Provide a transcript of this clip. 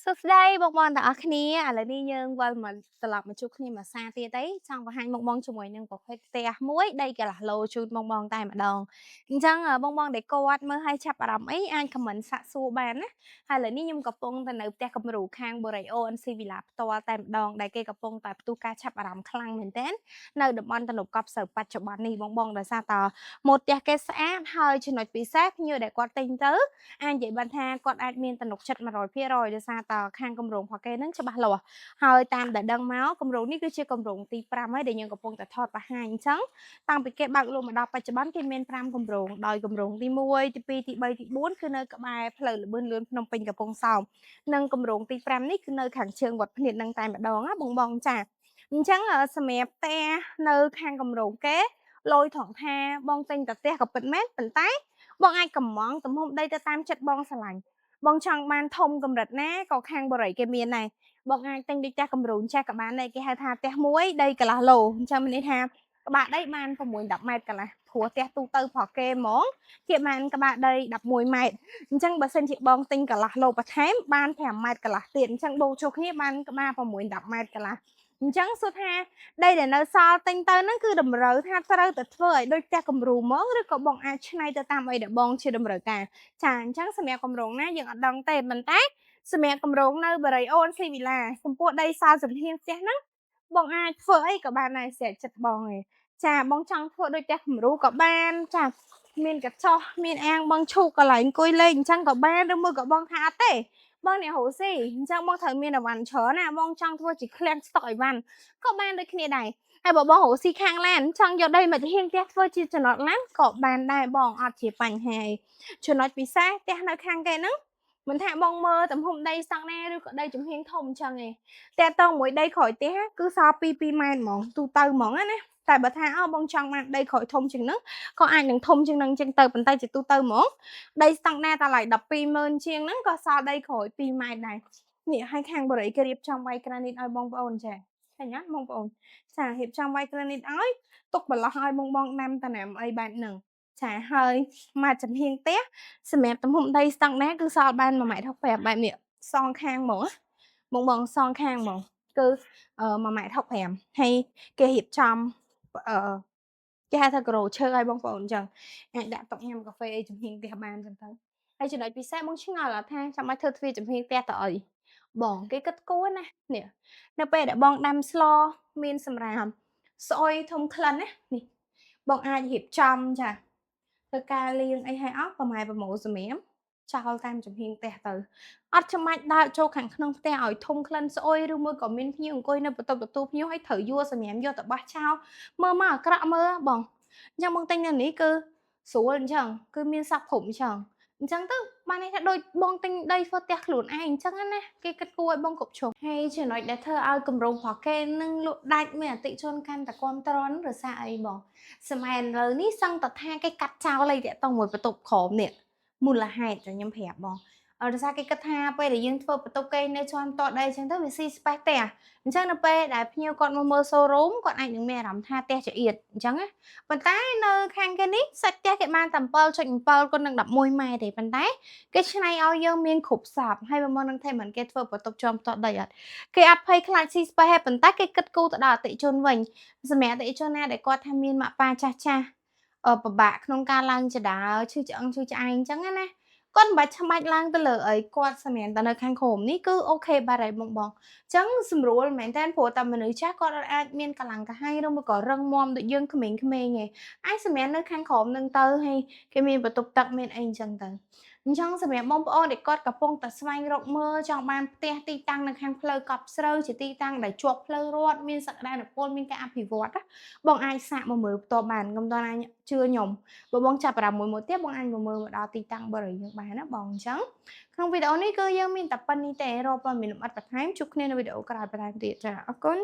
សួស្តីបងប្អូនទាំងអស់គ្នាឥឡូវនេះយើងវិលមកត្រឡប់មកជួបគ្នាមួយសារទៀតអីចង់បង្ហាញបងជាមួយនឹងប្រភេទផ្ទះមួយដីកន្លះឡូជូនបងតែម្ដងអញ្ចឹងបងដែលគាត់មើលឲ្យចាប់អារម្មណ៍អីអាចខមមិនសាកសួរបានណាហើយឥឡូវនេះខ្ញុំកំពុងតែនៅផ្ទះគំរូខាង Boreo NC Villa ផ្ទាល់តែម្ដងដែលគេកំពុងតែផ្ទុះការចាប់អារម្មណ៍ខ្លាំងមែនទែននៅតំបន់ទំនប់កប់សើបច្ចុប្បន្ននេះបងដោយសារតម៉ូដផ្ទះគេស្អាតហើយចំណុចពិសេសភ្ញៀវដែលគាត់ទិញទៅអាចនិយាយបានថាគាត់អាចមានទំនុកចិត្ត100%ដោយសារតខាងគម្រោងរបស់គេនឹងច្បាស់លាស់ហើយតាមដែលដឹងមកគម្រោងនេះគឺជាគម្រោងទី5ហើយដែលយើងកំពុងតែថតបង្ហាញអញ្ចឹងតាំងពីគេបើកលក់មកដល់បច្ចុប្បន្នគេមាន5គម្រោងដោយគម្រោងទី1ទី2ទី3ទី4គឺនៅក្បែរផ្លូវលបឿនលឿនភ្នំពេញកំពង់សោមនិងគម្រោងទី5នេះគឺនៅខាងជើងវត្តភ្នៀតនឹងតែម្ដងណាបងចាអញ្ចឹងសម្រាប់ផ្ទះនៅខាងគម្រោងគេលយត្រង់ថាបងទិញតែផ្ទះក៏ពិតមែនប៉ុន្តែបងអាចកំងទំហំដីទៅតាមចិត្តបងស្រឡាញ់បងចង់បានធំកម្រិតណាក៏ខាងបរិយគេមានដែរបងអាចទិញដូចផ្ទះគម្រោងចាស់ក៏បានដែរគេហៅថាផ្ទះមួយដីកន្លះឡូអញ្ចឹងមានន័យថាក្បាលដីបាន6-10ម៉ែត្រកន្លះព្រោះផ្ទះទូទៅរបស់គេហ្មងគេបានក្បាលដី11ម៉ែត្រអញ្ចឹងបើសិនជាបងទិញកន្លះឡូបន្ថែមបាន5ម៉ែត្រកន្លះទៀតអញ្ចឹងបូកចូលគ្នាបានក្បាល6-10ម៉ែត្រកន្លះអញ្ចឹងសួរថាដីដែលនៅសល់ទិញទៅហ្នឹងគឺតម្រូវថាត្រូវតែធ្វើឲ្យដូចផ្ទះគំរូមកឬក៏បងអាចឆ្នៃទៅតាមអីដែលបងជាតម្រូវការចាអញ្ចឹងសម្រាប់គម្រោងណាយើងអត់ដឹងទេប៉ុន្តែសម្រាប់គម្រោងនៅ Barrio NC Villa ចំពោះដីសល់ចំហៀងផ្ទះហ្នឹងបងអាចធ្វើអីក៏បានដែរស្រេចចិត្តបងឯងចាបងចង់ធ្វើដូចផ្ទះគំរូក៏បានចាមានកញ្ចោះមានអាងបងឈូកកន្លែងអង្គុយលេងអញ្ចឹងក៏បានឬមួយក៏បងថាអត់ទេបងអ្នករស់ស៊ីអញ្ចឹងបងត្រូវមានអីវ៉ាន់ច្រើនណាបងចង់ធ្វើជាឃ្លាំងស្តុកអីវ៉ាន់ក៏បានដូចគ្នាដែរហើយបើបងរស់ស៊ីខាងឡានចង់យកដីមកទាហាងផ្ទះធ្វើជាចំណតឡានក៏បានដែរបងអត់ជាបញ្ហាចំណុចពិសេសផ្ទះនៅខាងគេហ្នឹងមិនថាបងមើលទំហំដីស្តង់ណាឬក៏ដីចំហៀងធំអញ្ចឹងឯងតែតងមួយដីក្រោយផ្ទះគឺសល់2ម៉ែត្រហ្មងទូទៅហ្មងណាតែបើថាបងចង់បានដីក្រោយធំជាងហ្នឹងក៏អាចនឹងធំជាងហ្នឹងចឹងទៅប៉ុន្តែជាទូទៅហ្មងដីស្តង់ណាតម្លៃ120,000ជាងហ្នឹងក៏សល់ដីក្រោយ2ម៉ែត្រដែរនេះឲ្យខាងបរិយគេរៀបចំវាយក្រានីតឲ្យបងប្អូនចាឃើញណាបងប្អូនចារៀបចំវាយក្រានីតឲ្យទុកបន្លោះឲ្យបងដាំតំណាំអីបែបហ្នឹងចាហើយមកចំហៀងផ្ទះសម្រាប់ទំហំដីស្តង់ណាគឺសល់បាន1.65 បែបនេះសងខាងហ្មងបងសងខាងហ្មងគឺ1.65 ហើយគេរៀបចំអឺគេហៅថាក្រូឈើឲ្យបងប្អូនអញ្ចឹងអាចដាក់តុញ៉ាំកាហ្វេអីចំហៀងផ្ទះបានអញ្ចឹងទៅហើយចំណុចពិសេសបងឆ្ងល់ថាចាំបាច់ធ្វើទ្វារចំហៀងផ្ទះទៅអីបងគេគិតគួរណានេះនៅពេលដែលបងដាំស្លមានសម្រាមស្អុយធំក្លិនណានេះបងអាចរៀបចំចាធ្វើការលាងអីឲ្យអស់ប្រម៉ែប្រមូលសម្រាមចោលតាមចំហៀងផ្ទះទៅអត់ចាំបាច់ដើរចូលខាងក្នុងផ្ទះឲ្យធំក្លិនស្អុយឬមួយក៏មានភ្ញៀវអង្គុយនៅបន្ទប់ទទួលភ្ញៀវឲ្យត្រូវយួរសម្រាមយកទៅបោះចោលមើលមកអាក្រក់មើលបងអញ្ចឹងបងទិញនៅនេះគឺស្រួលអញ្ចឹងគឺមានសពគ្រប់អញ្ចឹងអញ្ចឹងទៅបានន័យថាដូចបងទិញដីធ្វើផ្ទះខ្លួនឯងអញ្ចឹងណាគេគិតគួរឲ្យបងគ្រប់ជ្រុងហើយចំណុចដែលធ្វើឲ្យគម្រោងរបស់គេនឹងលក់ដាច់មានអតិជនកាន់តែគាំទ្រនឹងរសារអីបងសម័យឥឡូវនេះសឹងតែថាគេកាត់ចោលអីតាក់ទងមួយបន្ទប់ក្រោមនេះមូលហេតុតែខ្ញុំប្រាប់បងដោយសារគេគិតថាពេលដែលយើងធ្វើបន្ទប់គេនៅជាន់តដីអញ្ចឹងទៅវាស៊ីស្ពេសផ្ទះអញ្ចឹងនៅពេលដែលភ្ញៀវគាត់មកមើល showroom គាត់អាចនឹងមានអារម្មណ៍ថាផ្ទះចង្អៀតអញ្ចឹងណាប៉ុន្តែនៅខាងគេនេះសាច់ផ្ទះគេបានតែ7.7 គុណនឹង11ម៉ែត្រទេប៉ុន្តែគេច្នៃឲ្យយើងមានគ្រប់សពហើយមកនឹងថាមិនគេធ្វើបន្ទប់ជាន់តដីអត់គេអត់ភ័យខ្លាចស៊ីស្ពេសទេប៉ុន្តែគេគិតគូរទៅដល់អតិជនវិញសម្រាប់អតិជនណាដែលគាត់ថាមានម៉ាក់ប៉ាចាស់ពិបាកក្នុងការឡើងចដើឈឺឆ្អឹងឈឺឆ្អែងអញ្ចឹងណាគាត់មិនបាច់ឆ្មាច់ឡើងទៅលើអីគាត់សម្រាប់តែនៅខាងក្រោមនេះគឺអូខេបាត់ហើយបងអញ្ចឹងស្រួលមែនតើព្រោះតែមនុស្សចាស់គាត់អាចមានកម្លាំងកាហាយឬមួយក៏រឹងមាំដូចយើងក្មេងៗឯងអាចសម្រាប់នៅខាងក្រោមនឹងទៅហើយគេមានបន្ទប់ទឹកមានអីអញ្ចឹងទៅអញ្ចឹងសម្រាប់បងប្អូនដែលគាត់កំពុងតែស្វែងរកមើលចង់បានផ្ទះទីតាំងនៅខាងផ្លូវកប់ស្រូវជាទីតាំងដែលជាប់ផ្លូវរដ្ឋមានសក្តានុពលមានការអភិវឌ្ឍណាបងអាចសាកមកមើលផ្ទាល់បានកុំដល់ណាជឿខ្ញុំបើបងចាប់អារម្មណ៍មួយទៀតបងអាចមកមើលមកដល់ទីតាំងបរិយាយើងបានណាបងអញ្ចឹងក្នុងវីដេអូនេះគឺយើងមានតែប៉ុណ្្នេះទេរកព័ត៌មានលម្អិតបន្ថែមជួបគ្នានៅវីដេអូក្រោយបន្ថែមទៀតចាអរគុណ